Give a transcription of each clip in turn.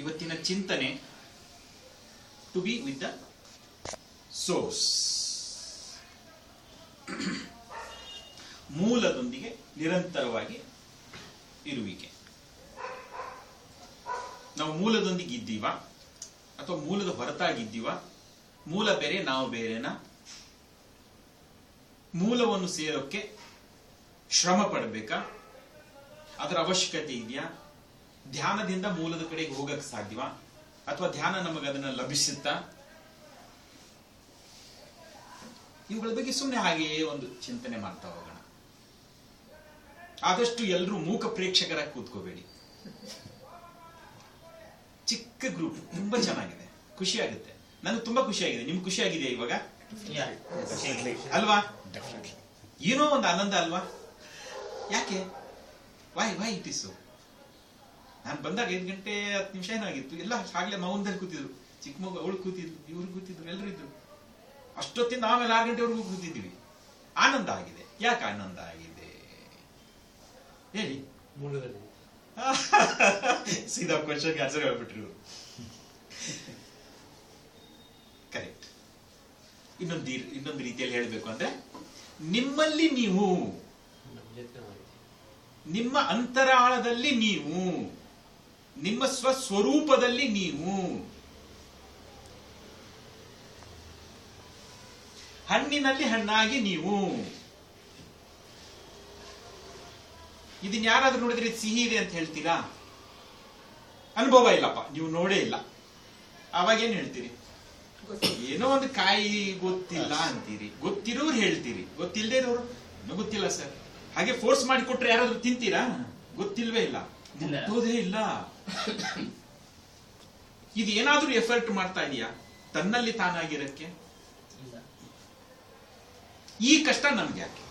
ಇವತ್ತಿನ ಚಿಂತನೆ to be with the source, ಮೂಲದೊಂದಿಗೆ ನಿರಂತರವಾಗಿ ಇರುವಿಕೆ. ನಾವು ಮೂಲದೊಂದಿಗೆ ಇದ್ದೀವ ಅಥವಾ ಮೂಲದ ಹೊರತಾಗಿದ್ದೀವ? ಮೂಲ ಬೇರೆ, ನಾವು ಬೇರೆನಾ? ಮೂಲವನ್ನು ಸೇರೋಕ್ಕೆ ಶ್ರಮ ಪಡಬೇಕಾ? ಅದರ ಅವಶ್ಯಕತೆ ಇದೆಯಾ? ಧ್ಯಾನದಿಂದ ಮೂಲದ ಕಡೆಗೆ ಹೋಗಕ್ಕೆ ಸಾಧ್ಯವಾ? ಅಥವಾ ಧ್ಯಾನ ನಮಗೆ ಅದನ್ನ ಲಭಿಸುತ್ತಾ? ಇವುಗಳ ಬಗ್ಗೆ ಸುಮ್ಮನೆ ಹಾಗೆಯೇ ಒಂದು ಚಿಂತನೆ ಮಾಡ್ತಾ ಹೋಗೋಣ. ಆದಷ್ಟು ಎಲ್ಲರೂ ಮೂಕ ಪ್ರೇಕ್ಷಕರಾಗಿ ಕೂತ್ಕೋಬೇಡಿ. ಚಿಕ್ಕ ಗ್ರೂಪ್, ತುಂಬಾ ಚೆನ್ನಾಗಿದೆ, ಖುಷಿ ಆಗುತ್ತೆ. ನನಗೆ ತುಂಬಾ ಖುಷಿ ಆಗಿದೆ. ನಿಮ್ಗೆ ಖುಷಿ ಆಗಿದೆ ಇವಾಗ ಅಲ್ವಾ? ಏನೋ ಒಂದು ಆನಂದ ಅಲ್ವಾ? ಯಾಕೆ? Why it is so? ನಾನು ಬಂದಾಗ 5 ಗಂಟೆ 10 ನಿಮಿಷ ಏನೋ ಆಗಿತ್ತು, ಎಲ್ಲ ಆಗ್ಲೇ ಮೌನದಲ್ಲಿ ಕೂತಿದ್ರು. ಚಿಕ್ಕ ಮಗು ಅವಳು ಕೂತಿದ್ರು, ಇವ್ರು ಕೂತಿದ್ರು, ಎಲ್ಲರೂ ಇದ್ರು. ಅಷ್ಟೊತ್ತಿಂದ ಆಮೇಲೆ 6 ಗಂಟೆವರೆಗೂ ಕೂತಿದ್ವಿ. ಆನಂದ ಆಗಿದೆ. ಯಾಕೆ ಆನಂದ ಆಗಿದೆ ಹೇಳಿ? ಮೂಲದಲ್ಲಿ ಸೀದಾ ಕ್ವಶನ್ಗೆ ಆನ್ಸರ್ ಹೇಳ್ಬಿಟ್ರು. ಕರೆಕ್ಟ್. ಇನ್ನೊಂದು ರೀತಿಯಲ್ಲಿ ಹೇಳಬೇಕು ಅಂದ್ರೆ, ನಿಮ್ಮಲ್ಲಿ ನೀವು, ನಿಮ್ಮ ಅಂತರಾಳದಲ್ಲಿ ನೀವು, ನಿಮ್ಮ ಸ್ವಸ್ವರೂಪದಲ್ಲಿ ನೀವು, ಹಣ್ಣಿನಲ್ಲಿ ಹಣ್ಣಾಗಿ ನೀವು. ಇದನ್ನ ಯಾರಾದ್ರೂ ನೋಡಿದ್ರೆ ಸಿಹಿ ಇದೆ ಅಂತ ಹೇಳ್ತೀರಾ? ಅನುಭವ ಇಲ್ಲಪ್ಪ, ನೀವು ನೋಡೇ ಇಲ್ಲ, ಅವಾಗ ಏನ್ ಹೇಳ್ತೀರಿ? ಏನೋ ಒಂದು ಕಾಯಿ ಗೊತ್ತಿಲ್ಲ ಅಂತೀರಿ. ಗೊತ್ತಿರೋರು ಹೇಳ್ತೀರಿ, ಗೊತ್ತಿಲ್ಲದೆ ಇರೋರು ಇನ್ನೂ ಗೊತ್ತಿಲ್ಲ ಸರ್. ಹಾಗೆ ಫೋರ್ಸ್ ಮಾಡಿ ಕೊಟ್ರೆ ಯಾರಾದ್ರೂ ತಿಂತೀರಾ? ಗೊತ್ತಿಲ್ವೇ ಇಲ್ಲ, ಮುಟ್ಟೋದೇ ಇಲ್ಲ. ಇದು ಏನಾದ್ರೂ ಎಫರ್ಟ್ ಮಾಡ್ತಾ ಇದೆಯಾ ತನ್ನಲ್ಲಿ ತಾನಾಗಿರಕ್ಕೆ? ಈ ಕಷ್ಟ ನಮ್ಗೆ ಯಾಕೆ?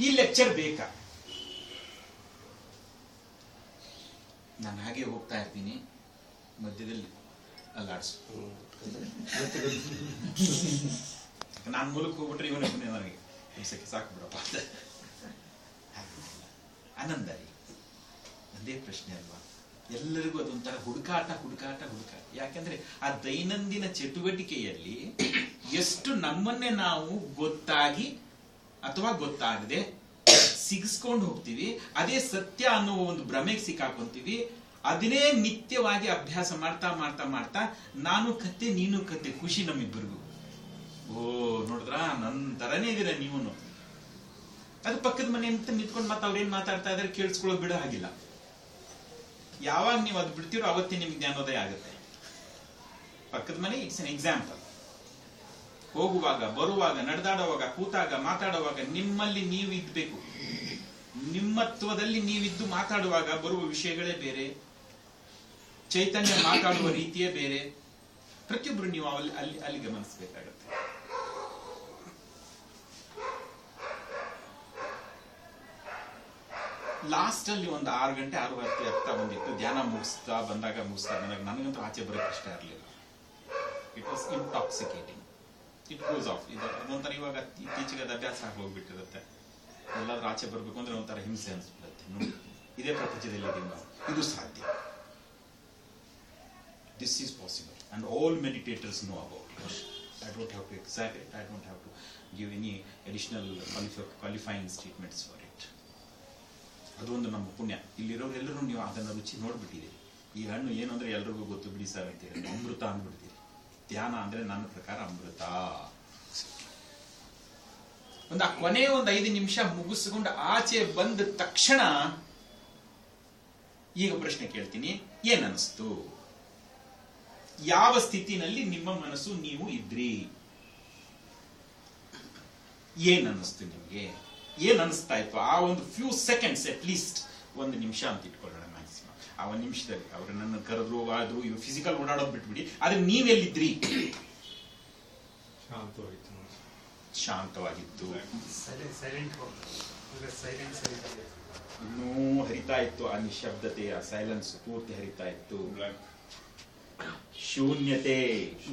ಈ ಲೆಕ್ಚರ್ ಬೇಕಾ? ನಾನು ಹಾಗೆ ಹೋಗ್ತಾ ಇರ್ತೀನಿ, ಮಧ್ಯದಲ್ಲಿ ಅಲ್ಲಾಡ್ಸು. ನಾನು ಮೂಲಕ ಹೋಗ್ಬಿಟ್ರೆ ಇವನೇ ನನಗೆ ಹಿಂಸಕ್ಕೆ ಸಾಕು ಬಿಡಪ್ಪ. ಆನಂದ ರೀ, ಒಂದೇ ಪ್ರಶ್ನೆ ಅಲ್ವಾ? ಎಲ್ಲರಿಗೂ ಅದೊಂಥರ ಹುಡುಕಾಟ. ಯಾಕೆಂದ್ರೆ ಆ ದೈನಂದಿನ ಚಟುವಟಿಕೆಯಲ್ಲಿ ಎಷ್ಟು ನಮ್ಮನ್ನೇ ನಾವು ಗೊತ್ತಾಗಿ ಅಥವಾ ಗೊತ್ತಾಗದೆ ಸಿಗಿಸ್ಕೊಂಡು ಹೋಗ್ತೀವಿ. ಅದೇ ಸತ್ಯ ಅನ್ನುವ ಒಂದು ಭ್ರಮೆಗೆ ಸಿಕ್ಕಾಕೊಂತೀವಿ. ಅದನ್ನೇ ನಿತ್ಯವಾಗಿ ಅಭ್ಯಾಸ ಮಾಡ್ತಾ ನಾನು ಕತೆ ನೀನು ಕತೆ, ಖುಷಿ ನಮ್ಮಿಬ್ಬರಿಗೂ. ಓ ನೋಡಿದ್ರ ನನ್ನ ತರನೇ ಇದೀರ ನೀವನು. ಅದು ಪಕ್ಕದ ಮನೆ ಅಂತ ನಿಂತ್ಕೊಂಡು ಮತ್ತೆ ಅವ್ರೇನ್ ಮಾತಾಡ್ತಾ ಇದಾರೆ ಕೇಳಿಸ್ಕೊಳ್ಳೋ ಬಿಡೋ ಹಾಗಿಲ್ಲ. ಯಾವಾಗ ನೀವು ಅದು ಬಿಡ್ತೀರೋ ಅವತ್ತೇ ನಿಮ್ಗೆ ಜ್ಞಾನೋದಯ ಆಗುತ್ತೆ. ಪಕ್ಕದ ಮನೆ ಇಟ್ಸ್ ಎನ್ ಎಕ್ಸಾಂಪಲ್. ಹೋಗುವಾಗ, ಬರುವಾಗ, ನಡೆದಾಡುವಾಗ, ಕೂತಾಗ, ಮಾತಾಡುವಾಗ ನಿಮ್ಮಲ್ಲಿ ನೀವು ಇದ್ಬೇಕು. ನಿಮ್ಮತ್ವದಲ್ಲಿ ನೀವಿದ್ದು ಮಾತಾಡುವಾಗ ಬರುವ ವಿಷಯಗಳೇ ಬೇರೆ, ಚೈತನ್ಯ ಮಾತಾಡುವ ರೀತಿಯೇ ಬೇರೆ. ಪ್ರತಿಯೊಬ್ರು ನೀವು ಅಲ್ಲಿ ಗಮನಿಸಬೇಕಾಗತ್ತೆ. ಲಾಸ್ಟ್ ಅಲ್ಲಿ ಒಂದು 6 ಗಂಟೆ 6:10 ಆಗ್ತಾ ಬಂದಿತ್ತು. ಧ್ಯಾನ ಮುಗಿಸ್ತಾ ಬಂದಾಗ ನನಗಂತೂ ಆಚೆ ಬರೋಕೆ ಇಷ್ಟ ಇರಲಿಲ್ಲ. It was intoxicating. It goes off. ಅದೊಂಥರ ಇವಾಗ ಇತ್ತೀಚೆಗೆ ಅದು ಅಭ್ಯಾಸ ಆಗಿ ಹೋಗ್ಬಿಟ್ಟಿರುತ್ತೆ. ಎಲ್ಲಾದ್ರೂ ಆಚೆ ಬರ್ಬೇಕು ಅಂದ್ರೆ ಒಂಥರ ಹಿಂಸೆ ಅನ್ಸ್ಬಿಡುತ್ತೆ. ನೋಡಿ, ಇದೇ ಪ್ರಪಂಚದಲ್ಲಿ ನಾವು ಇದು ಸಾಧ್ಯ. This is possible and all meditators know about it. I don't have to exaggerate. I don't have to give any additional qualifying statements for it. ಅದೊಂದು ನಮ್ಮ ಪುಣ್ಯ. ಇಲ್ಲಿರೋರೆಲ್ಲರೂ ನೀವು ಅದನ್ನ ರುಚಿ ನೋಡ್ಬಿಟ್ಟಿದ್ದೀರಿ. ಈ ಹಣ್ಣು ಏನು ಅಂದ್ರೆ ಎಲ್ರಿಗೂ ಗೊತ್ತು, ಬಿಡಿ ಸರ್ ಅಂತೀರಿ, ಅಮೃತ ಅಂದ್ಬಿಡ್ತೀರಿ. ಧ್ಯಾನ ಅಂದ್ರೆ ನನ್ನ ಪ್ರಕಾರ ಅಮೃತ. ಒಂದು ಕೊನೆ 5 ನಿಮಿಷ ಮುಗಿಸ್ಕೊಂಡು ಆಚೆ ಬಂದ ತಕ್ಷಣ ಈಗ ಪ್ರಶ್ನೆ ಕೇಳ್ತೀನಿ, ಏನ್ ಅನಿಸ್ತು? ಯಾವ ಸ್ಥಿತಿನಲ್ಲಿ ನಿಮ್ಮ ಮನಸ್ಸು ನೀವು ಇದ್ರಿ? ಏನ್ ಅನಿಸ್ತು ನಿಮ್ಗೆ? ಏನ್ ಅನಿಸ್ತಾ ಇತ್ತು? ಆ ಒಂದು ಫ್ಯೂ ಸೆಕೆಂಡ್ಸ್, ಅಟ್ ಲೀಸ್ಟ್ 1 ನಿಮಿಷ ಅಂತ ಇಟ್ಕೊಳ್ಳೋಣ ಮ್ಯಾಕ್ಸಿಮಮ್. ಆ 1 ನಿಮಿಷದಲ್ಲಿ ಅವ್ರು ನನ್ನ ಕರೆದ್ರು, ಅದು ಇವು ಫಿಸಿಕಲ್ ಓಡಾಡೋದು ಬಿಟ್ಬಿಡಿ, ಆದ್ರೆ ನೀವೆಲ್ಲಿದ್ರಿ? ಶಾಂತವಾಗಿತ್ತು. ಇನ್ನೂ ಹರಿತಾ ಇತ್ತು ಆ ನಿಶಬ್ದತೆ, ಆ ಸೈಲೆನ್ಸ್ ಪೂರ್ತಿ ಹರಿತಾ ಇತ್ತು. ಶೂನ್ಯತೆ.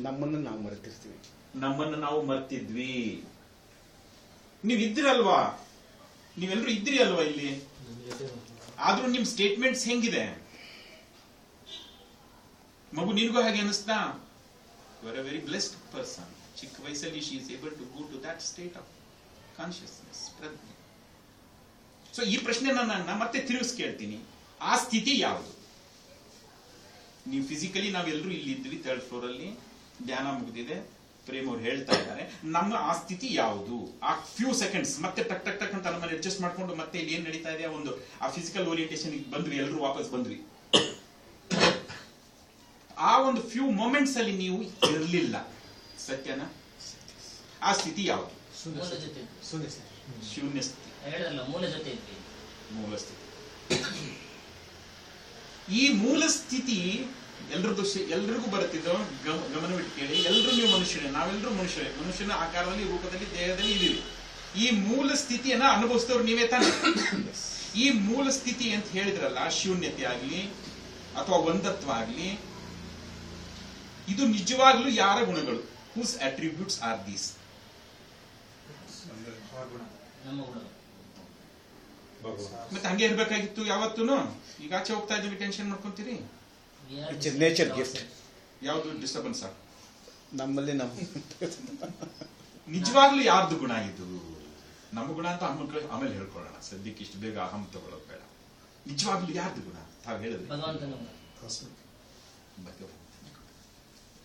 ನಮ್ಮನ್ನು ನಾವು ಮರ್ತಿದ್ವಿ. ನೀವಿದ್ರಲ್ವಾ? ನೀವೆಲ್ಲರೂ ಇದ್ರಿ ಅಲ್ವಾ ಇಲ್ಲಿ? ಆದ್ರೂ ನಿಮ್ ಸ್ಟೇಟ್ಮೆಂಟ್ಸ್ ಹೆಂಗಿದೆ? ಮಗು ನಿನ್ಗೂ ಹಾಗೆ ಅನಿಸ್ತಾ? You are a very blessed person. ಚಿಕ್ಕ ವಯಸ್ಸಲ್ಲಿ she is able to go to that state of consciousness, ಪ್ರಜ್ಞೆ. ಸೊ ಈ ಪ್ರಶ್ನೆ ನಾನು ಮತ್ತೆ ತಿರುಗಿಸಿ ಕೇಳ್ತೀನಿ, ಆ ಸ್ಥಿತಿ ಯಾವುದು? ನೀವು ಫಿಸಿಕಲಿ ನಾವೆಲ್ಲರೂ ಇಲ್ಲಿ ಇದ್ವಿ, 3rd ಫ್ಲೋರ್ ಅಲ್ಲಿ ಧ್ಯಾನ ಮುಗಿದಿದೆ, ಪ್ರೇಮ್ ಅವ್ರು ಹೇಳ್ತಾ ಇದ್ದಾರೆ, ನಮ್ಮ ಆ ಸ್ಥಿತಿ ಯಾವುದು? ಆ ಫ್ಯೂ ಸೆಕೆಂಡ್ಸ್ ಮತ್ತೆ ಟಕ್ ಟಕ್ ಟಕ್ ಅಂತ ನಮ್ಮನ್ನು ಅಡ್ಜಸ್ಟ್ ಮಾಡ್ಕೊಂಡು ಮತ್ತೆ ಇಲ್ಲಿ ಏನ್ ನಡೀತಾ ಇದೆ ಒಂದು ಆ ಫಿಸಿಕಲ್ ಓರಿಯಂಟೇಷನ್ ಬಂದ್ವಿ, ಎಲ್ಲರೂ ವಾಪಸ್ ಬಂದ್ವಿ. ಆ ಒಂದು ಫ್ಯೂ ಮೊಮೆಂಟ್ಸ್ ಅಲ್ಲಿ ನೀವು ಇರಲಿಲ್ಲ, ಸತ್ಯನಾ? ಆ ಸ್ಥಿತಿ ಯಾವುದು? ಶೂನ್ಯ ಸ್ಥಿತಿ, ಮೂಲ ಸ್ಥಿತಿ. ಈ ಮೂಲ ಸ್ಥಿತಿ ಎಲ್ರಿಗೂ ಬರುತ್ತಿದ್ದೋ ಗಮನವಿಟ್ಟು ಕೇಳಿ. ಎಲ್ಲರೂ ನೀವು ಮನುಷ್ಯರೇ, ನಾವೆಲ್ಲರೂ ಮನುಷ್ಯರೇ, ಮನುಷ್ಯನ ಆಕಾರದಲ್ಲಿ, ರೂಪದಲ್ಲಿ, ದೇಹದಲ್ಲಿ ಇದೀವಿ. ಈ ಮೂಲ ಸ್ಥಿತಿಯನ್ನ ಅನುಭವಿಸಿದವ್ರು ನೀವೇ ತಾನೆ. ಈ ಮೂಲ ಸ್ಥಿತಿ ಅಂತ ಹೇಳಿದ್ರಲ್ಲ, ಶೂನ್ಯತೆ ಆಗ್ಲಿ ಅಥವಾ ಒಂದತ್ವ ಆಗ್ಲಿ, ಇದು ನಿಜವಾಗ್ಲೂ ಯಾರ ಗುಣಗಳು? Whose attributes are these? ಮತ್ತೆ ಹಂಗೆ ಇರ್ಬೇಕಾಗಿತ್ತು ಯಾವತ್ತೂ. ಈಗ ಆಚೆ ಹೋಗ್ತಾ ಇದ್ದೀವಿ, ಟೆನ್ಷನ್ ಮಾಡ್ಕೊಂತೀರಿ. Nature gift. ಯಾವ್ದು ಡಿಸ್ಟರ್ಬೆನ್ಸ್? ನಮ್ಮಲ್ಲಿ ನಿಜವಾಗ್ಲೂ ಯಾರ್ದು ಗುಣ ಇದು? ನಮ್ಮ ಗುಣ ಅಂತ ಆಮೇಲೆ ಹೇಳ್ಕೊಳ್ಳೋಣ, ಸದ್ಯಕ್ಕೆ ಇಷ್ಟು ಬೇಗ ಅಹಂ ತಗೊಳ್ಳೋದು ಬೇಡ. ನಿಜವಾಗ್ಲೂ ಯಾರ್ದು ಗುಣ ತಾವು ಹೇಳಿದ್ರಿ?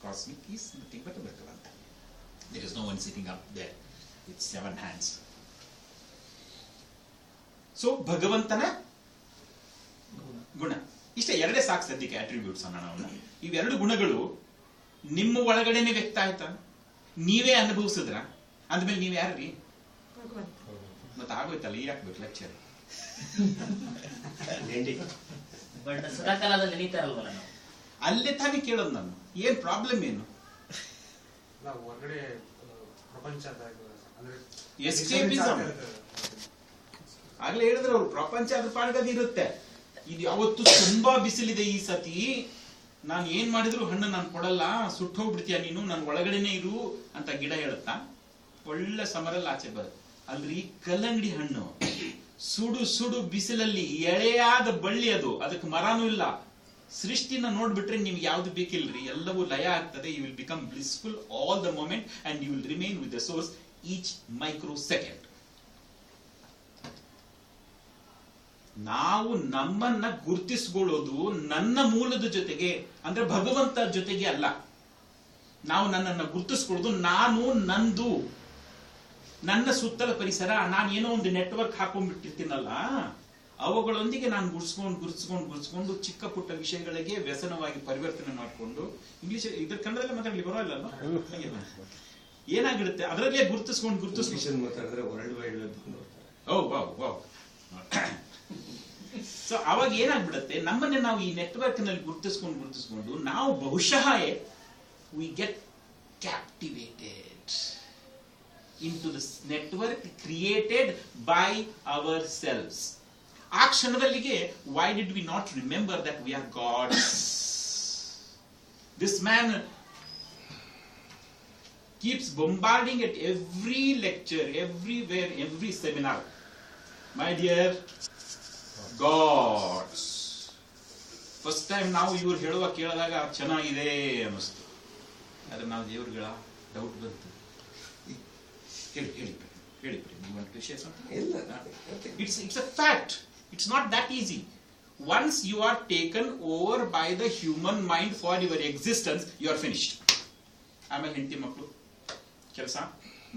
Cosmic is nothing but a Bhagavanta. There is no one sitting up there with 7 hands. So ಭಗವಂತನ ಗುಣ ಇಷ್ಟೇ, ಎರಡೇ ಸಾಕು ಸದ್ಯಕ್ಕೆ ಅಟ್ರಿಬ್ಯೂಟ್ಸ್ ಅನ್ನೋಣ. ಇವೆರಡು ಗುಣಗಳು ನಿಮ್ಮ ಒಳಗಡೆನೆ ವ್ಯಕ್ತ ಆಯ್ತಾ? ನೀವೇ ಅನುಭವಿಸಿದ್ರ? ಅಂದ್ಮೇಲೆ ನೀವ್ ಯಾರ್ರಿ? ಮತ್ತೆ ಆಗೋಯ್ತಲ್ಲ, ಈ ಹಾಕ್ಬೇಕು ಲೆಕ್ಚರ್. ಅಲ್ಲೇ ತಾನೇ ಕೇಳೋದು ನಾನು, ಏನ್ ಪ್ರಾಬ್ಲಮ್ ಏನು? ಎಸ್ಕೇಪಿಸಮ್ ಆಗ್ಲೇ ಹೇಳಿದ್ರೆ ಅವ್ರು ಪ್ರಪಂಚ ಅದ್ರ ಪಾಡ್ಗದ ಇರುತ್ತೆ. ಇದು ಯಾವತ್ತು ತುಂಬಾ ಬಿಸಿಲಿದೆ ಈ ಸತಿ, ನಾನು ಏನ್ ಮಾಡಿದ್ರು ಹಣ್ಣು ನಾನು ಕೊಡಲ್ಲ, ಸುಟ್ಟೋಗ್ಬಿಡ್ತೀಯ ನೀನು, ನನ್ ಒಳಗಡೆನೆ ಇರು ಅಂತ ಗಿಡ ಹೇಳುತ್ತಾ? ಒಳ್ಳೆ ಸಮರಲ್ಲಿ ಆಚೆ ಬರುತ್ತೆ. ಅಲ್ರಿ ಕಲ್ಲಂಗಡಿ ಹಣ್ಣು ಸುಡು ಸುಡು ಬಿಸಿಲಲ್ಲಿ ಎಳೆಯಾದ ಬಳ್ಳಿ, ಅದಕ್ಕೆ ಮರಾನೂ ಇಲ್ಲ. ಸೃಷ್ಟಿನ ನೋಡ್ಬಿಟ್ರೆ ನಿಮ್ಗೆ ಯಾವ್ದು ಬೇಕಿಲ್ರಿ, ಎಲ್ಲವೂ ಲಯ ಆಗ್ತದೆ. You will become blissful all the moment and you will remain with the source each microsecond. ನಾವು ನಮ್ಮನ್ನ ಗುರ್ತಿಸ್ಕೊಳ್ಳೋದು ನನ್ನ ಮೂಲದ ಜೊತೆಗೆ, ಅಂದ್ರೆ ಭಗವಂತ ಜೊತೆಗೆ ಅಲ್ಲ. ನಾವು ನನ್ನನ್ನು ಗುರ್ತಿಸ್ಕೊಳ್ಳೋದು ನಾನು, ನಂದು, ನನ್ನ ಸುತ್ತಲ ಪರಿಸರ. ನಾನು ಏನೋ ಒಂದು ನೆಟ್ವರ್ಕ್ ಹಾಕೊಂಡ್ಬಿಟ್ಟಿರ್ತೀನಲ್ಲ, ಅವುಗಳೊಂದಿಗೆ ನಾನು ಗುರ್ಸ್ಕೊಂಡು ಚಿಕ್ಕ ಪುಟ್ಟ ವಿಷಯಗಳಿಗೆ ವ್ಯಸನವಾಗಿ ಪರಿವರ್ತನೆ ಮಾಡಿಕೊಂಡು, ಇಂಗ್ಲಿಷ್ ಇದ್ರ ಕನ್ನಡದಲ್ಲಿ ಮಾತಾಡ್ಲಿ ಬರೋಲ್ಲ, ಏನಾಗಿರುತ್ತೆ ಅದರಲ್ಲೇ ಗುರ್ತಿಸ್ಕೊಂಡು ಸೊ ಅವಾಗ ಏನಾಗ್ಬಿಡುತ್ತೆ, ನಮ್ಮನ್ನೇ ನಾವು ಈ ನೆಟ್ವರ್ಕ್ ನಲ್ಲಿ ಗುರ್ತಿಸ್ಕೊಂಡು ನಾವು ಬಹುಶಃ we get captivated into this network created by ourselves. ಆ ಕ್ಷಣದಲ್ಲಿಗೆ why did we not remember that we are gods? This man keeps bombarding at every lecture, everywhere, every seminar, my dear gods. First time ನಾವು ಇವ್ರು ಹೇಳುವ ಕೇಳಿದಾಗ ಚೆನ್ನಾಗಿದೆ ಅನ್ನಿಸ್ತು, ಆದ್ರೆ ನಾವು ದೇವ್ರುಗಳ doubt ಬಂತು. ಹೇಳಿ, you want to share something? It's a fact. It's not that easy. Once you are taken over by the human mind for your existence, you are finished. ಆಮೇಲೆ ಹೆಂಡತಿ ಮಕ್ಕಳು, ಕೆಲಸ,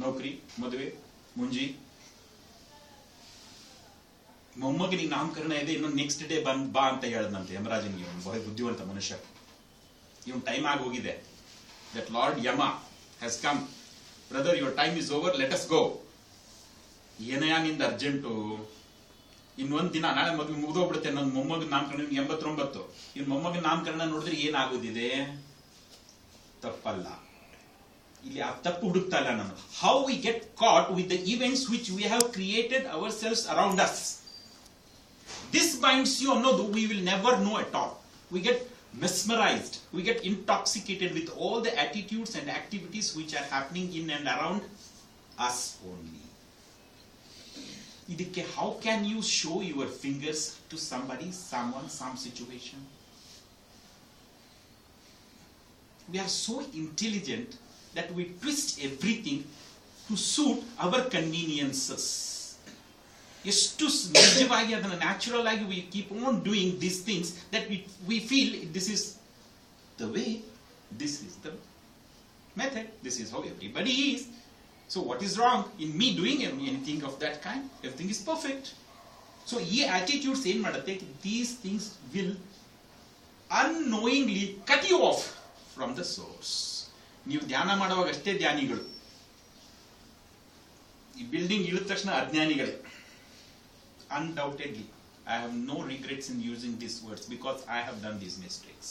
ನೌಕರಿ, ಮದುವೆ, ಮುಂಜಿ, ಮೊಮ್ಮಗನಿಗೆ ನಾಮಕರಣ ಇದೆ, ಇನ್ನೊಂದು ನೆಕ್ಸ್ಟ್ ಡೇ ಬಾ ಅಂತ ಹೇಳದಂತೆ ಯಮರಾಜನಿಗೆ. ಇವನು ಬಹಳ ಬುದ್ಧಿವಂತ ಮನುಷ್ಯ, ಇವನ್ ಟೈಮ್ ಆಗಿ ಹೋಗಿದೆ. That lord Yama has come. Brother, your time is over, let us go. ಏನಯ್ಯ ನಿಂದ ಅರ್ಜೆಂಟು? ಇನ್ನೊಂದ್ ದಿನ, ನಾಳೆ ಮದುವೆ ಮುಗಿದೋಗ್ಬಿಡುತ್ತೆ. ನನ್ನ ಮೊಮ್ಮಗನ ನಾಮಕರಣ 89. ಇನ್ ಮೊಮ್ಮಗನ ನಾಮಕರಣ ನೋಡಿದ್ರೆ ಏನಾಗೋದಿದೆ? ತಪ್ಪಲ್ಲ. ಇಲ್ಲಿ ಆ ತಪ್ಪು ಹುಡುಕ್ತಾ ಇಲ್ಲ ನಾನು. How we get caught with the events which we have created ourselves around us. This binds you ಅನ್ನೋದು we will never know at all. We get mesmerized, we get intoxicated with all the attitudes and activities which are happening in and around us only. ಇದಕ್ಕೆ how can you show your fingers to somebody, someone, some situation? We are so intelligent that we twist everything to suit our conveniences. ಎಷ್ಟು ನಿಜವಾಗಿ ಅದನ್ನು natural ಆಗಿ we keep on doing these things that we feel this is the way, this is the method, this is how everybody is. So what is wrong in me doing anything of that kind? Everything is perfect. So ಈ attitudes ಏನ್ ಮಾಡುತ್ತೆ, these things will unknowingly cut you off from the source. ನೀವು ಧ್ಯಾನ ಮಾಡುವಾಗ ಅಷ್ಟೇ ಧ್ಯಾನಿಗಳು, ಈ building ಇಳಿದ ತಕ್ಷಣ ಅಜ್ಞಾನಿಗಳೇ. Undoubtedly, I have no regrets in using these words because I have done these mistakes.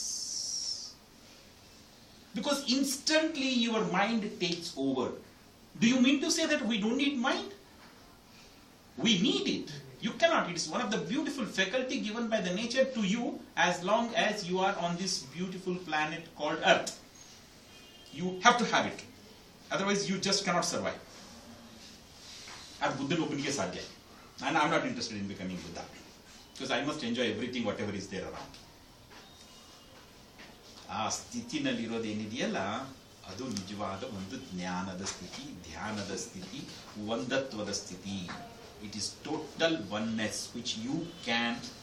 Because instantly your mind takes over. Do you mean to say that we don't need mind? We need it. You cannot. It is one of the beautiful faculty given by the nature to you as long as you are on this beautiful planet called Earth. You have to have it. Otherwise you just cannot survive. As Buddha ಒಬ್ಬನಿಗೆ ಸಾಧ್ಯ. And I'm not interested in becoming Buddha because I must enjoy everything whatever is there around. ಆ ಸ್ಥಿತಿನಲ್ಲಿರೋದೇನಿದೆಯಲ್ಲ ಅದು ನಿಜವಾದ ಒಂದು ಜ್ಞಾನದ ಸ್ಥಿತಿ, ಧ್ಯಾನದ ಸ್ಥಿತಿ, ಒಂದತ್ವದ ಸ್ಥಿತಿ. It is total oneness which you can